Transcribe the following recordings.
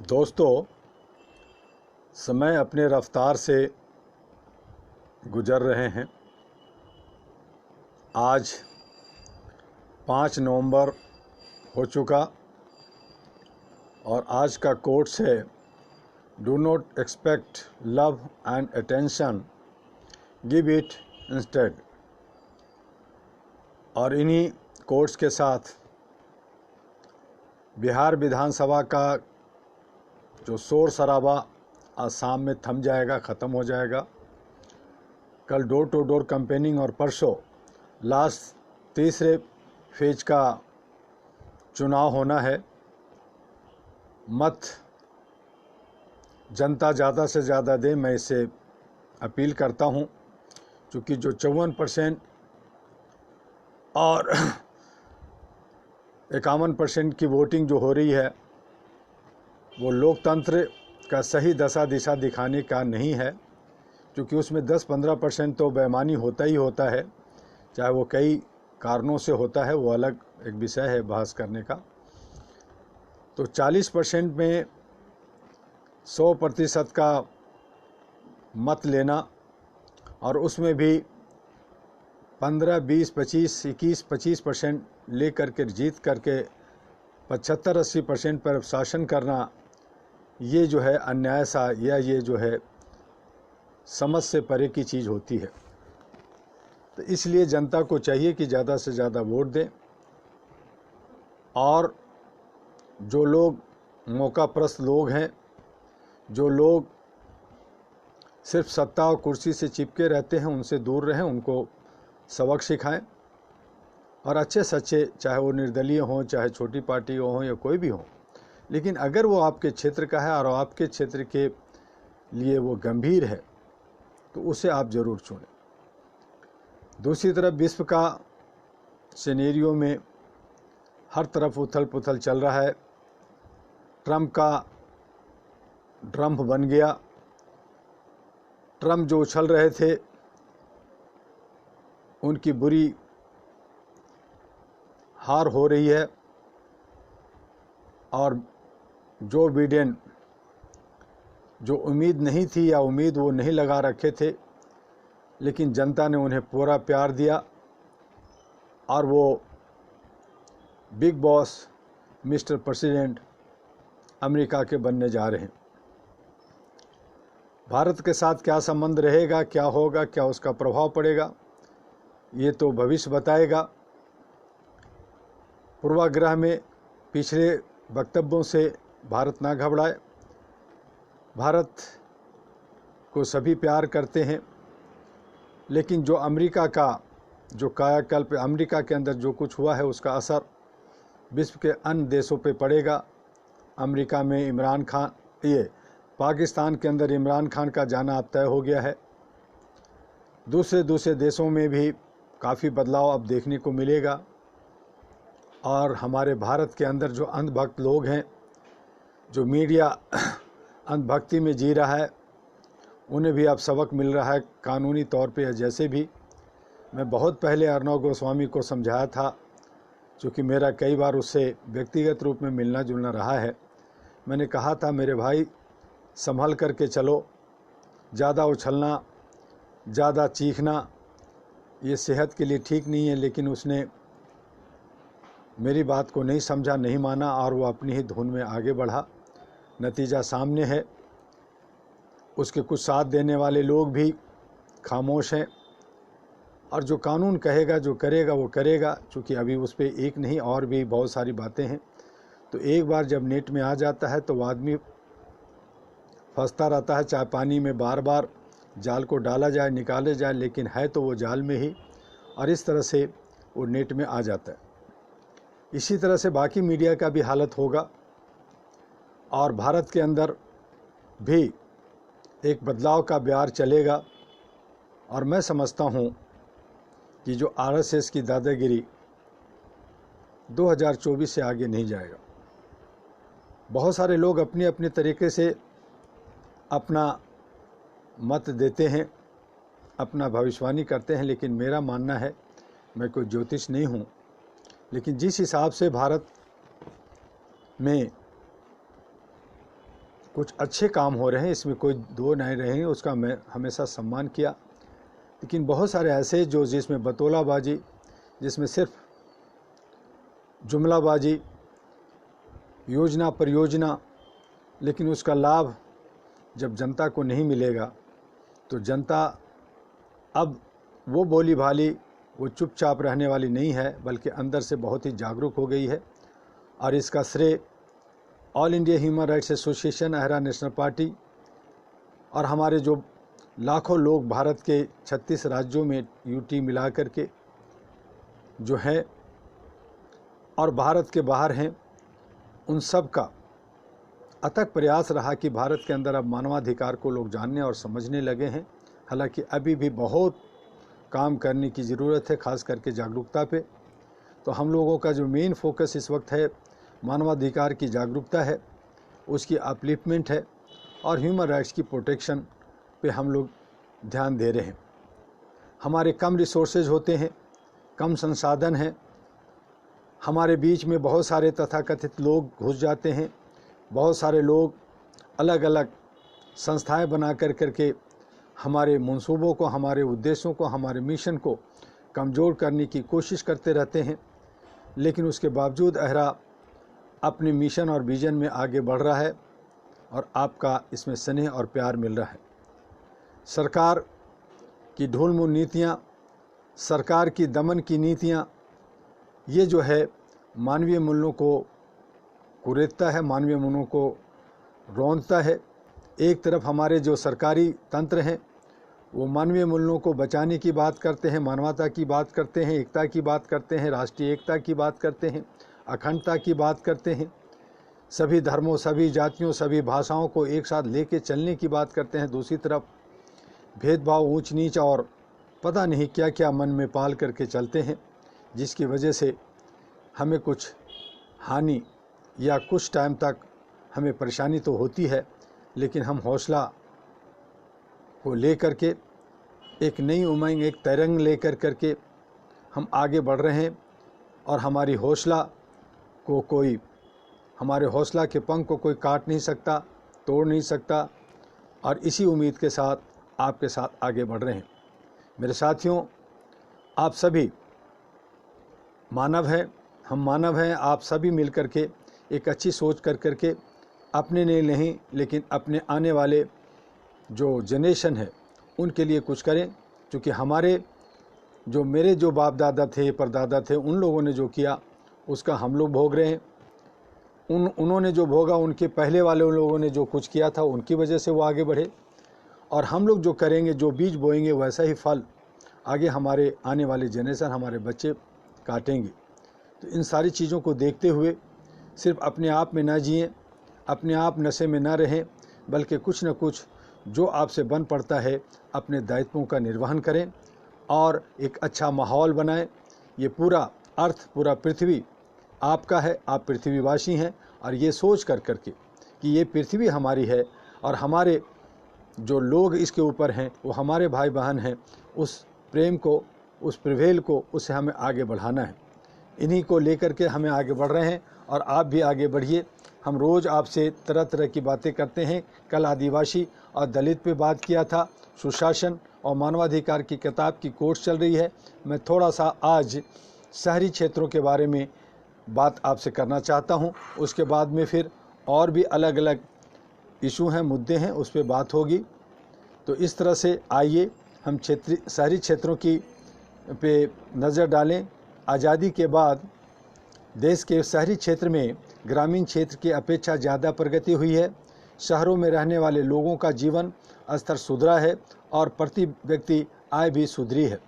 दोस्तों, समय अपने रफ्तार से गुजर रहे हैं। आज 5 नवंबर हो चुका और आज का कोट्स है, do not expect love and attention, give it instead. और इन्हीं कोट्स के साथ बिहार विधानसभा का जो शोर शराबा आज शाम में थम जाएगा, ख़त्म हो जाएगा। कल डोर टू डोर कैंपेनिंग और परसों लास्ट तीसरे फेज का चुनाव होना है। मत जनता ज़्यादा से ज़्यादा दे, मैं इसे अपील करता हूँ, क्योंकि जो 54% और 51% की वोटिंग जो हो रही है वो लोकतंत्र का सही दशा दिशा दिखाने का नहीं है, क्योंकि उसमें 10-15% तो बेईमानी होता ही होता है, चाहे वो कई कारणों से होता है, वो अलग एक विषय है बहस करने का। तो 40% में 100% का मत लेना और उसमें भी 15, 20, 25, 21, 25% ले करके जीत करके 75-80% पर शासन करना, ये जो है अन्याय सा या ये जो है समझ से परे की चीज़ होती है। तो इसलिए जनता को चाहिए कि ज़्यादा से ज़्यादा वोट दें और जो लोग मौकाप्रस्त लोग हैं, जो लोग सिर्फ सत्ता और कुर्सी से चिपके रहते हैं, उनसे दूर रहें, उनको सबक सिखाएं और अच्छे सच्चे, चाहे वो निर्दलीय हों, चाहे छोटी पार्टी हों या कोई भी हो, लेकिन अगर वो आपके क्षेत्र का है और आपके क्षेत्र के लिए वो गंभीर है तो उसे आप ज़रूर चुनें। दूसरी तरफ विश्व का सिनेरियो में हर तरफ उथल पुथल चल रहा है। ट्रंप का ड्रम्प बन गया। ट्रंप जो उछल रहे थे उनकी बुरी हार हो रही है और जो बिडेन, जो उम्मीद नहीं थी या उम्मीद वो नहीं लगा रखे थे, लेकिन जनता ने उन्हें पूरा प्यार दिया और वो big boss mister president America के बनने जा रहे हैं। भारत के साथ क्या संबंध रहेगा, क्या होगा, क्या उसका प्रभाव पड़ेगा, ये तो भविष्य बताएगा। पूर्वाग्रह में पिछले वक्तव्यों से भारत ना घबराए। भारत को सभी प्यार करते हैं, लेकिन जो अमेरिका का जो कायाकल्प, अमेरिका के अंदर जो कुछ हुआ है उसका असर विश्व के अन्य देशों पे पड़ेगा। अमेरिका में इमरान खान, ये पाकिस्तान के अंदर इमरान खान का जाना अब तय हो गया है। दूसरे देशों में भी काफ़ी बदलाव अब देखने को मिलेगा और हमारे भारत के अंदर जो अंधभक्त लोग हैं, जो मीडिया अंधभक्ति में जी रहा है, उन्हें भी अब सबक मिल रहा है कानूनी तौर पे। जैसे भी मैं बहुत पहले अर्णव गोस्वामी को समझाया था, क्योंकि मेरा कई बार उससे व्यक्तिगत रूप में मिलना जुलना रहा है, मैंने कहा था मेरे भाई संभल करके चलो, ज़्यादा उछलना, ज़्यादा चीखना ये सेहत के लिए ठीक नहीं है। लेकिन उसने मेरी बात को नहीं समझा, नहीं माना और वो अपनी ही धुन में आगे बढ़ा। नतीजा सामने है। उसके कुछ साथ देने वाले लोग भी खामोश हैं और जो कानून कहेगा, जो करेगा वो करेगा, क्योंकि अभी उस पर एक नहीं और भी बहुत सारी बातें हैं। तो एक बार जब नेट में आ जाता है तो आदमी फंसता रहता है, चाहे पानी में बार बार जाल को डाला जाए, निकाले जाए, लेकिन है तो वो जाल में ही, और इस तरह से वो नेट में आ जाता है। इसी तरह से बाकी मीडिया का भी हालत होगा और भारत के अंदर भी एक बदलाव का ब्यार चलेगा। और मैं समझता हूँ कि जो आरएसएस की दादागिरी 2024 से आगे नहीं जाएगा। बहुत सारे लोग अपने अपने तरीके से अपना मत देते हैं, अपना भविष्यवाणी करते हैं, लेकिन मेरा मानना है, मैं कोई ज्योतिष नहीं हूँ, लेकिन जिस हिसाब से भारत में कुछ अच्छे काम हो रहे हैं, इसमें कोई दो नहीं रहे, उसका मैं हमेशा सम्मान किया। लेकिन बहुत सारे ऐसे जो जिसमें बतौलाबाजी, जिसमें सिर्फ जुमलाबाजी, योजना परियोजना, लेकिन उसका लाभ जब जनता को नहीं मिलेगा तो जनता अब वो भोली भाली, वो चुपचाप रहने वाली नहीं है, बल्कि अंदर से बहुत ही जागरूक हो गई है। और इसका श्रेय all India human rights association, अहरा नेशनल पार्टी और हमारे जो लाखों लोग भारत के 36 राज्यों में यूटी मिला कर के जो है और भारत के बाहर हैं, उन सब का अथक प्रयास रहा कि भारत के अंदर अब मानवाधिकार को लोग जानने और समझने लगे हैं। हालांकि अभी भी बहुत काम करने की ज़रूरत है, ख़ास करके जागरूकता पे। तो हम लोगों का जो मेन फोकस इस वक्त है मानवाधिकार की जागरूकता है, उसकी अपलिफ्टमेंट है और ह्यूमन राइट्स की प्रोटेक्शन पे हम लोग ध्यान दे रहे हैं। हमारे कम रिसोर्सेज होते हैं, कम संसाधन हैं, हमारे बीच में बहुत सारे तथाकथित लोग घुस जाते हैं। बहुत सारे लोग अलग अलग संस्थाएं बना करके हमारे मंसूबों को, हमारे उद्देश्यों को, हमारे मिशन को कमज़ोर करने की कोशिश करते रहते हैं। लेकिन उसके बावजूद अहरा अपने मिशन और विजन में आगे बढ़ रहा है और आपका इसमें स्नेह और प्यार मिल रहा है। सरकार की ढूलमुल नीतियाँ, सरकार की दमन की नीतियाँ, ये जो है मानवीय मूल्यों को कुरेदता है, मानवीय मूल्यों को रौंदता है। एक तरफ हमारे जो सरकारी तंत्र हैं वो मानवीय मूल्यों को बचाने की बात करते हैं, मानवता की बात करते हैं, एकता की बात करते हैं, राष्ट्रीय एकता की बात करते हैं, अखंडता की बात करते हैं, सभी धर्मों, सभी जातियों, सभी भाषाओं को एक साथ लेके चलने की बात करते हैं। दूसरी तरफ भेदभाव, ऊंच नीच और पता नहीं क्या क्या मन में पाल करके चलते हैं, जिसकी वजह से हमें कुछ हानि या कुछ टाइम तक हमें परेशानी तो होती है, लेकिन हम हौसला को लेकर के, एक नई उमंग, एक तरंग लेकर करके हम आगे बढ़ रहे हैं और हमारी हौसला को कोई, हमारे हौसला के पंख को कोई काट नहीं सकता, तोड़ नहीं सकता। और इसी उम्मीद के साथ आपके साथ आगे बढ़ रहे हैं। मेरे साथियों, आप सभी मानव हैं, हम मानव हैं। आप सभी मिल कर के एक अच्छी सोच कर करके अपने लिए नहीं, लेकिन अपने आने वाले जो जनरेशन है उनके लिए कुछ करें। क्योंकि हमारे जो मेरे जो बाप दादा थे, परदादा थे, उन लोगों ने जो किया उसका हम लोग भोग रहे हैं। उन्होंने जो भोगा, उनके पहले वाले उन लोगों ने जो कुछ किया था उनकी वजह से वो आगे बढ़े। और हम लोग जो करेंगे, जो बीज बोएंगे, वैसा ही फल आगे हमारे आने वाले जनरेशन, हमारे बच्चे काटेंगे। तो इन सारी चीज़ों को देखते हुए सिर्फ अपने आप में ना जिएं, अपने आप नशे में ना रहें, बल्कि कुछ न कुछ जो आपसे बन पड़ता है अपने दायित्वों का निर्वहन करें और एक अच्छा माहौल बनाएं। ये पूरा अर्थ, पूरा पृथ्वी आपका है, आप पृथ्वीवासी हैं। और ये सोच कर करके कि ये पृथ्वी हमारी है और हमारे जो लोग इसके ऊपर हैं वो हमारे भाई बहन हैं, उस प्रेम को, उस प्रिवेल को, उसे हमें आगे बढ़ाना है। इन्हीं को लेकर के हमें आगे बढ़ रहे हैं और आप भी आगे बढ़िए। हम रोज़ आपसे तरह तरह की बातें करते हैं। कल आदिवासी और दलित पे बात किया था, सुशासन और मानवाधिकार की किताब की कोर्स चल रही है। मैं थोड़ा सा आज शहरी क्षेत्रों के बारे में बात आपसे करना चाहता हूं। उसके बाद में फिर और भी अलग अलग इशू हैं, मुद्दे हैं, उस पर बात होगी। तो इस तरह से आइए हम शहरी क्षेत्रों की पे नज़र डालें। आज़ादी के बाद देश के शहरी क्षेत्र में ग्रामीण क्षेत्र की अपेक्षा ज़्यादा प्रगति हुई है। शहरों में रहने वाले लोगों का जीवन स्तर सुधरा है और प्रति व्यक्ति आय भी सुधरी है।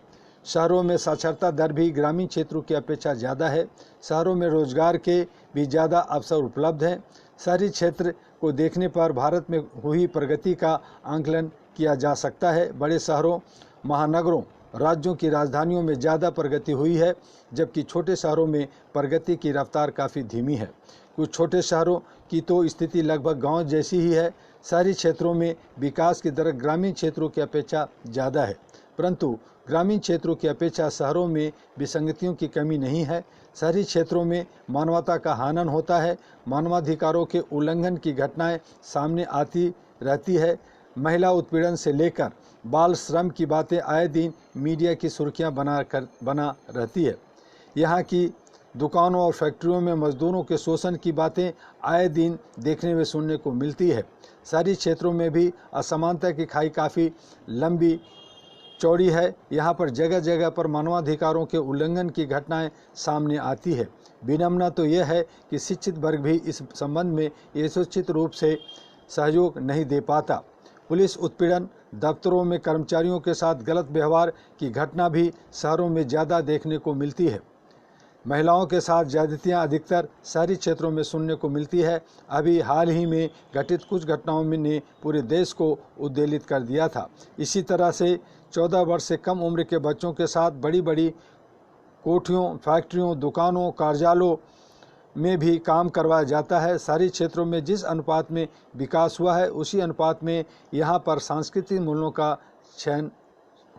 शहरों में साक्षरता दर भी ग्रामीण क्षेत्रों की अपेक्षा ज़्यादा है। शहरों में रोजगार के भी ज़्यादा अवसर उपलब्ध हैं। शहरी क्षेत्र को देखने पर भारत में हुई प्रगति का आंकलन किया जा सकता है। बड़े शहरों, महानगरों, राज्यों की राजधानियों में ज़्यादा प्रगति हुई है, जबकि छोटे शहरों में प्रगति की रफ्तार काफ़ी धीमी है। कुछ छोटे शहरों की तो स्थिति लगभग गांव जैसी ही है। शहरी क्षेत्रों में विकास की दर ग्रामीण क्षेत्रों की अपेक्षा ज़्यादा है, परंतु ग्रामीण क्षेत्रों की अपेक्षा शहरों में विसंगतियों की कमी नहीं है। शहरी क्षेत्रों में मानवता का हनन होता है, मानवाधिकारों के उल्लंघन की घटनाएं सामने आती रहती है। महिला उत्पीड़न से लेकर बाल श्रम की बातें आए दिन मीडिया की सुर्खियां बना रहती है। यहाँ की दुकानों और फैक्ट्रियों में मजदूरों के शोषण की बातें आए दिन देखने व सुनने को मिलती है। शहरी क्षेत्रों में भी असमानता की खाई काफ़ी लंबी चौड़ी है। यहाँ पर जगह जगह पर मानवाधिकारों के उल्लंघन की घटनाएं सामने आती है। विडंबना तो यह है कि शिक्षित वर्ग भी इस संबंध में यथोचित रूप से सहयोग नहीं दे पाता। पुलिस उत्पीड़न, दफ्तरों में कर्मचारियों के साथ गलत व्यवहार की घटना भी शहरों में ज़्यादा देखने को मिलती है। महिलाओं के साथ ज्यादतियाँ अधिकतर शहरी क्षेत्रों में सुनने को मिलती है। अभी हाल ही में घटित कुछ घटनाओं ने पूरे देश को उद्वेलित कर दिया था। इसी तरह से 14 वर्ष से कम उम्र के बच्चों के साथ बड़ी बड़ी कोठियों, फैक्ट्रियों, दुकानों, कार्यालयों में भी काम करवाया जाता है। शहरी क्षेत्रों में जिस अनुपात में विकास हुआ है उसी अनुपात में यहाँ पर सांस्कृतिक मूल्यों का क्षरण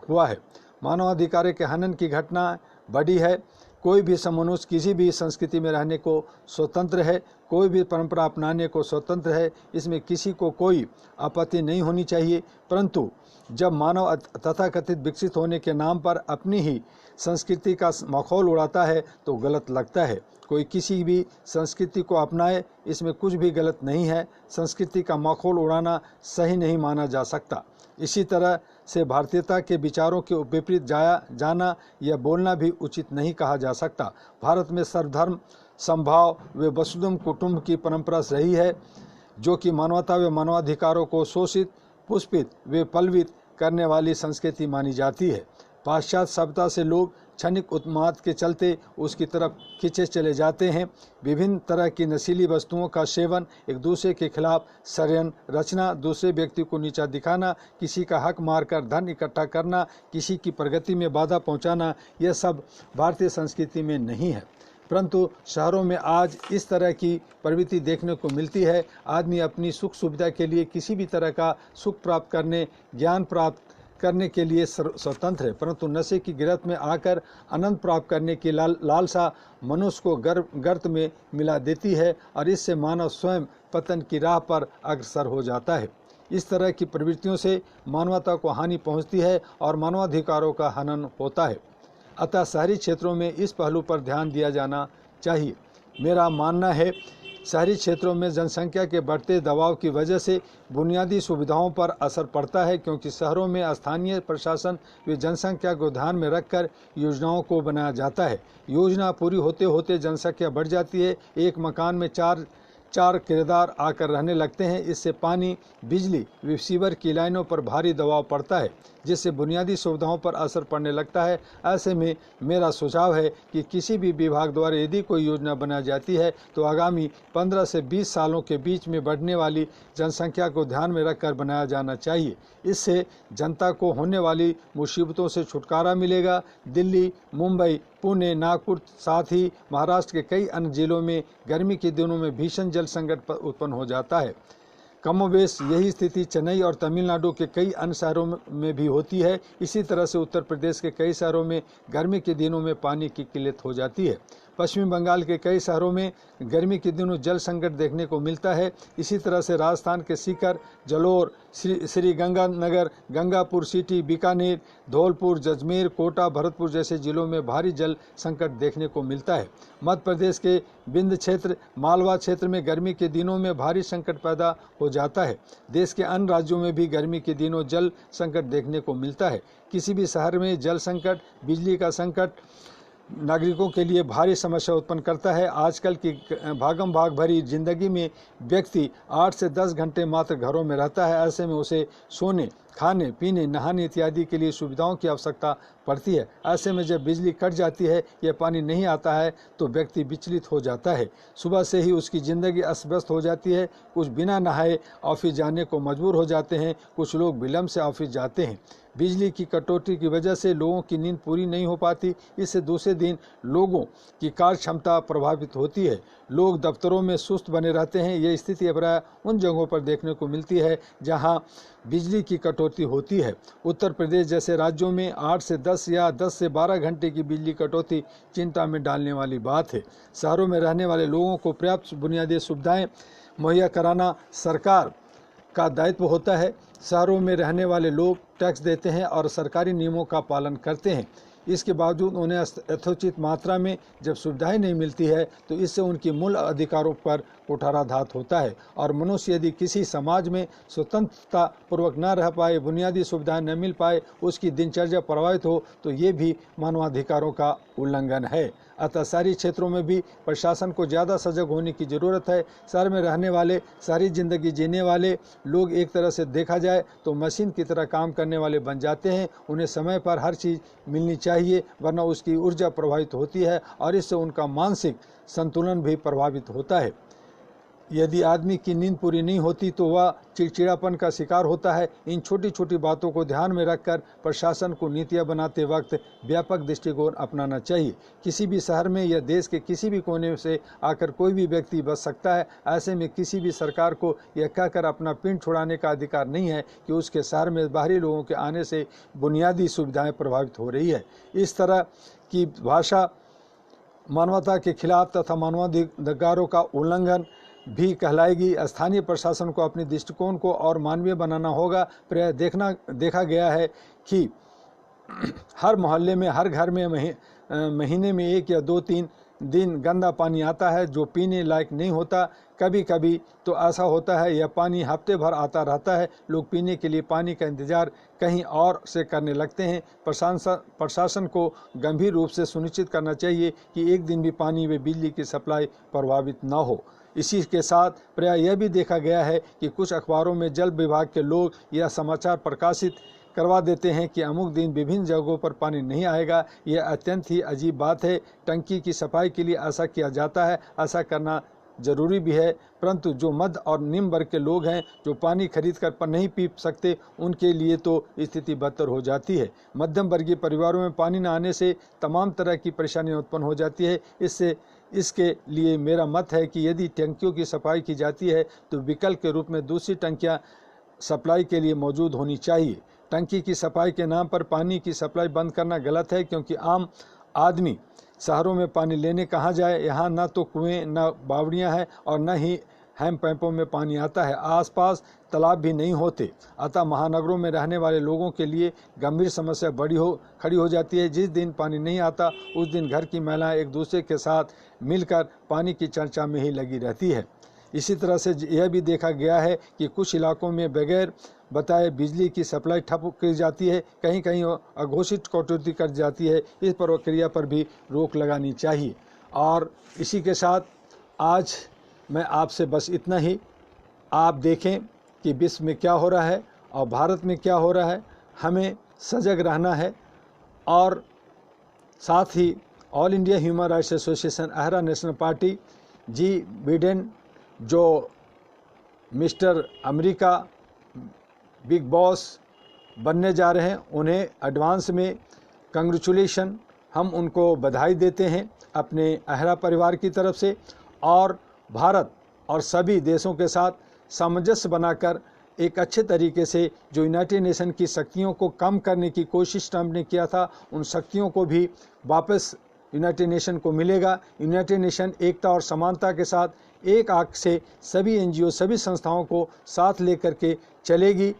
हुआ है। मानवाधिकार के हनन की घटना बढ़ी है। कोई भी मनुष्य किसी भी संस्कृति में रहने को स्वतंत्र है, कोई भी परंपरा अपनाने को स्वतंत्र है, इसमें किसी को कोई आपत्ति नहीं होनी चाहिए। परंतु जब मानव तथाकथित विकसित होने के नाम पर अपनी ही संस्कृति का मखौल उड़ाता है तो गलत लगता है। कोई किसी भी संस्कृति को अपनाए, इसमें कुछ भी गलत नहीं है। संस्कृति का मखौल उड़ाना सही नहीं माना जा सकता। इसी तरह से भारतीयता के विचारों के विपरीत जाना या बोलना भी उचित नहीं कहा जा सकता। भारत में सर्वधर्म समभाव व वसुधैव कुटुंब की परंपरा रही है, जो कि मानवता व मानवाधिकारों को शोषित, पुष्पित व पल्वित करने वाली संस्कृति मानी जाती है। पाश्चात्य सभ्यता से लोग क्षणिक उन्माद के चलते उसकी तरफ खींचे चले जाते हैं। विभिन्न तरह की नशीली वस्तुओं का सेवन, एक दूसरे के खिलाफ षड्यंत्र रचना, दूसरे व्यक्ति को नीचा दिखाना, किसी का हक मारकर धन इकट्ठा करना, किसी की प्रगति में बाधा पहुंचाना, यह सब भारतीय संस्कृति में नहीं है। परंतु शहरों में आज इस तरह की प्रवृत्ति देखने को मिलती है। आदमी अपनी सुख सुविधा के लिए किसी भी तरह का सुख प्राप्त करने, ज्ञान प्राप्त करने के लिए स्वतंत्र है, परंतु नशे की गिरफ्त में आकर आनंद प्राप्त करने की लालसा मनुष्य को गर्त में मिला देती है और इससे मानव स्वयं पतन की राह पर अग्रसर हो जाता है। इस तरह की प्रवृत्तियों से मानवता को हानि पहुंचती है और मानवाधिकारों का हनन होता है। अतः शहरी क्षेत्रों में इस पहलू पर ध्यान दिया जाना चाहिए। मेरा मानना है, शहरी क्षेत्रों में जनसंख्या के बढ़ते दबाव की वजह से बुनियादी सुविधाओं पर असर पड़ता है, क्योंकि शहरों में स्थानीय प्रशासन व जनसंख्या को ध्यान में रखकर योजनाओं को बनाया जाता है। योजना पूरी होते होते जनसंख्या बढ़ जाती है। एक मकान में चार किराएदार आकर रहने लगते हैं। इससे पानी, बिजली व सीवर की लाइनों पर भारी दबाव पड़ता है, जिससे बुनियादी सुविधाओं पर असर पड़ने लगता है। ऐसे में मेरा सुझाव है कि किसी भी विभाग द्वारा यदि कोई योजना बनाई जाती है तो आगामी 15 से 20 सालों के बीच में बढ़ने वाली जनसंख्या को ध्यान में रखकर बनाया जाना चाहिए। इससे जनता को होने वाली मुसीबतों से छुटकारा मिलेगा। दिल्ली, मुंबई, पुणे, नागपुर, साथ ही महाराष्ट्र के कई अन्य जिलों में गर्मी के दिनों में भीषण जल संकट उत्पन्न हो जाता है। कमोबेश यही स्थिति चेन्नई और तमिलनाडु के कई अन्य शहरों में भी होती है। इसी तरह से उत्तर प्रदेश के कई शहरों में गर्मी के दिनों में पानी की किल्लत हो जाती है। पश्चिमी बंगाल के कई शहरों में गर्मी के दिनों जल संकट देखने को मिलता है। इसी तरह से राजस्थान के सीकर, जलोर, श्री गंगानगर, गंगापुर सिटी, बीकानेर, धौलपुर, जजमेर, कोटा, भरतपुर जैसे जिलों में भारी जल संकट देखने को मिलता है। मध्य प्रदेश के विंध्य क्षेत्र, मालवा क्षेत्र में गर्मी के दिनों में भारी संकट पैदा हो जाता है। देश के अन्य राज्यों में भी गर्मी के दिनों जल संकट देखने को मिलता है। किसी भी शहर में जल संकट, बिजली का संकट नागरिकों के लिए भारी समस्या उत्पन्न करता है। आजकल की भागम भाग भरी जिंदगी में व्यक्ति 8 से 10 घंटे मात्र घरों में रहता है। ऐसे में उसे सोने, खाने, पीने, नहाने इत्यादि के लिए सुविधाओं की आवश्यकता पड़ती है। ऐसे में जब बिजली कट जाती है या पानी नहीं आता है तो व्यक्ति विचलित हो जाता है। सुबह से ही उसकी ज़िंदगी अस्त व्यस्त हो जाती है। कुछ बिना नहाए ऑफिस जाने को मजबूर हो जाते हैं, कुछ लोग विलम्ब से ऑफिस जाते हैं। बिजली की कटौती की वजह से लोगों की नींद पूरी नहीं हो पाती। इससे दूसरे दिन लोगों की कार्य क्षमता प्रभावित होती है। लोग दफ्तरों में सुस्त बने रहते हैं। ये स्थिति प्रायः उन जगहों पर देखने को मिलती है जहां बिजली की कटौती कटौती होती है। उत्तर प्रदेश जैसे राज्यों में 8 से 10 या 10 से 12 घंटे की बिजली कटौती चिंता में डालने वाली बात है। शहरों में रहने वाले लोगों को पर्याप्त बुनियादी सुविधाएं मुहैया कराना सरकार का दायित्व होता है। शहरों में रहने वाले लोग टैक्स देते हैं और सरकारी नियमों का पालन करते हैं। इसके बावजूद उन्हें यथोचित मात्रा में जब सुविधाएं नहीं मिलती है तो इससे उनके मूल अधिकारों पर कुठाराघात होता है और मनुष्य यदि किसी समाज में स्वतंत्रता पूर्वक न रह पाए, बुनियादी सुविधाएं न मिल पाए, उसकी दिनचर्या प्रभावित हो तो ये भी मानवाधिकारों का उल्लंघन है। अतः शहरी क्षेत्रों में भी प्रशासन को ज़्यादा सजग होने की ज़रूरत है। शहर में रहने वाले, सारी ज़िंदगी जीने वाले लोग एक तरह से देखा जाए तो मशीन की तरह काम करने वाले बन जाते हैं। उन्हें समय पर हर चीज़ मिलनी चाहिए, वरना उसकी ऊर्जा प्रभावित होती है और इससे उनका मानसिक संतुलन भी प्रभावित होता है। यदि आदमी की नींद पूरी नहीं होती तो वह चिड़चिड़ापन का शिकार होता है। इन छोटी छोटी बातों को ध्यान में रखकर प्रशासन को नीतियां बनाते वक्त व्यापक दृष्टिकोण अपनाना चाहिए। किसी भी शहर में या देश के किसी भी कोने से आकर कोई भी व्यक्ति बच सकता है। ऐसे में किसी भी सरकार को यह कहकर अपना पिंड छुड़ाने का अधिकार नहीं है कि उसके शहर में बाहरी लोगों के आने से बुनियादी सुविधाएँ प्रभावित हो रही है। इस तरह की भाषा मानवता के खिलाफ तथा मानवाधिकारों का उल्लंघन भी कहलाएगी। स्थानीय प्रशासन को अपने दृष्टिकोण को और मानवीय बनाना होगा। प्रायः देखा गया है कि हर मोहल्ले में, हर घर में महीने में 1 या 2-3 दिन गंदा पानी आता है जो पीने लायक नहीं होता। कभी कभी तो ऐसा होता है यह पानी हफ्ते भर आता रहता है। लोग पीने के लिए पानी का इंतजार कहीं और से करने लगते हैं। प्रशासन को गंभीर रूप से सुनिश्चित करना चाहिए कि एक दिन भी पानी व बिजली की सप्लाई प्रभावित न हो। इसी के साथ प्रायः यह भी देखा गया है कि कुछ अखबारों में जल विभाग के लोग यह समाचार प्रकाशित करवा देते हैं कि अमुक दिन विभिन्न जगहों पर पानी नहीं आएगा। यह अत्यंत ही अजीब बात है। टंकी की सफाई के लिए ऐसा किया जाता है, ऐसा करना जरूरी भी है, परंतु जो मध्य और निम्न वर्ग के लोग हैं जो पानी खरीद कर पर नहीं पी सकते, उनके लिए तो स्थिति बदतर हो जाती है। मध्यम वर्गीय परिवारों में पानी न आने से तमाम तरह की परेशानियां उत्पन्न हो जाती है। इसके लिए मेरा मत है कि यदि टंकियों की सफाई की जाती है तो विकल्प के रूप में दूसरी टंकियां सप्लाई के लिए मौजूद होनी चाहिए। टंकी की सफाई के नाम पर पानी की सप्लाई बंद करना गलत है, क्योंकि आम आदमी शहरों में पानी लेने कहाँ जाए। यहाँ न तो कुएं, न बावड़ियाँ हैं और न ही हैंडपंपों में पानी आता है। आसपास तालाब भी नहीं होते। अतः महानगरों में रहने वाले लोगों के लिए गंभीर समस्या खड़ी हो जाती है। जिस दिन पानी नहीं आता उस दिन घर की महिलाएं एक दूसरे के साथ मिलकर पानी की चर्चा में ही लगी रहती है। इसी तरह से यह भी देखा गया है कि कुछ इलाकों में बगैर बताए बिजली की सप्लाई ठप की जाती है। कहीं कहीं अघोषित कटौती कर जाती है। इस प्रक्रिया पर भी रोक लगानी चाहिए। और इसी के साथ आज मैं आपसे बस इतना ही। आप देखें कि विश्व में क्या हो रहा है और भारत में क्या हो रहा है। हमें सजग रहना है। और साथ ही all India human rights association अहरा नेशनल पार्टी, जी बिडेन जो मिस्टर अमेरिका बिग बॉस बनने जा रहे हैं, उन्हें एडवांस में कंग्रेचुलेशन, हम उनको बधाई देते हैं अपने अहरा परिवार की तरफ से। और भारत और सभी देशों के साथ सामंजस्य बनाकर एक अच्छे तरीके से जो यूनाइटेड नेशन की शक्तियों को कम करने की कोशिश ट्रंप ने किया था, उन शक्तियों को भी वापस यूनाइटेड नेशन को मिलेगा। यूनाइटेड नेशन एकता और समानता के साथ एक आंख से सभी एनजीओ, सभी संस्थाओं को साथ लेकर के चलेगी।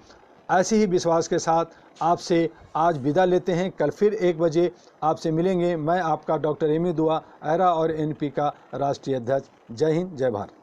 ऐसे ही विश्वास के साथ आपसे आज विदा लेते हैं। कल फिर 1 बजे आपसे मिलेंगे। मैं आपका डॉक्टर एमी दुआ, अहरा और एनपी का राष्ट्रीय अध्यक्ष। जय हिंद, जय भारत।